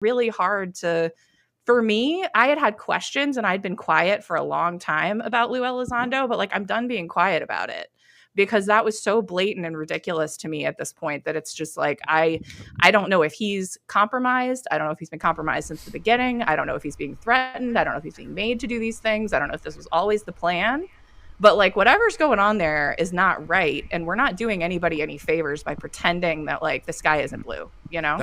really hard for me, I had questions and I'd been quiet for a long time about Lou Elizondo, but like I'm done being quiet about it because that was so blatant and ridiculous to me at this point that it's just like I don't know if he's compromised. I don't know if he's been compromised since the beginning. I don't know if he's being threatened. I don't know if he's being made to do these things. I don't know if this was always the plan. But like whatever's going on there is not right, and we're not doing anybody any favors by pretending that like the sky isn't blue, you know?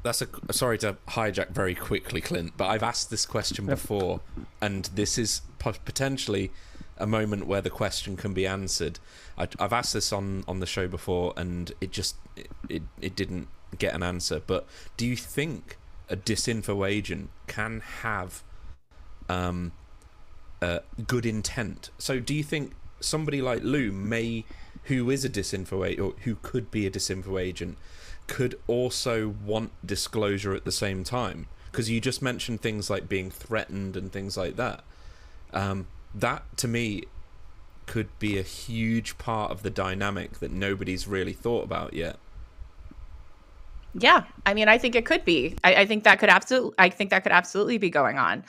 That's a sorry to hijack very quickly, Clint, but I've asked this question before, and this is potentially a moment where the question can be answered. I've asked this on the show before, and it didn't get an answer. But do you think a disinfo agent can have good intent? So do you think somebody like Lou who is a disinfo agent, or who could be a disinfo agent, could also want disclosure at the same time? Because you just mentioned things like being threatened and things like that. That to me could be a huge part of the dynamic that nobody's really thought about yet. Yeah, I mean, I think it could be. I think that could absolutely be going on.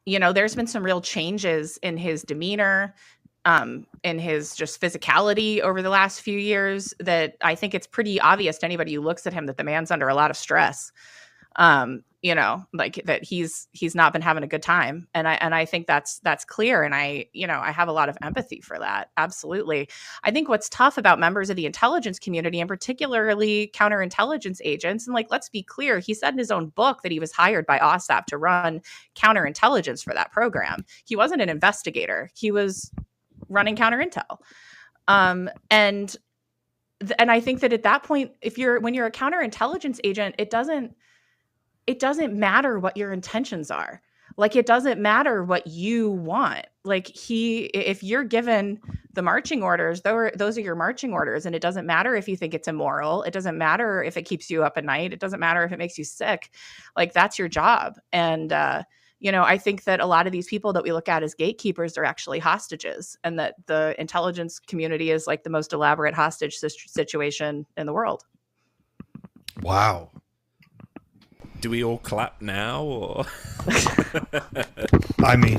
You know, there's been some real changes in his demeanor, in his just physicality over the last few years that I think it's pretty obvious to anybody who looks at him that the man's under a lot of stress. You know, like that he's not been having a good time. And I think that's clear. And I have a lot of empathy for that. Absolutely. I think what's tough about members of the intelligence community, and particularly counterintelligence agents, and like, let's be clear, he said in his own book that he was hired by OSAP to run counterintelligence for that program. He wasn't an investigator. He was running counterintel. And I think that at that point, when you're a counterintelligence agent, it doesn't matter what your intentions are. Like, it doesn't matter what you want. Like if you're given the marching orders, those are your marching orders. And it doesn't matter if you think it's immoral. It doesn't matter if it keeps you up at night. It doesn't matter if it makes you sick. Like, that's your job. And, I think that a lot of these people that we look at as gatekeepers are actually hostages, and that the intelligence community is like the most elaborate hostage situation in the world. Wow. Do we all clap now, or? I mean,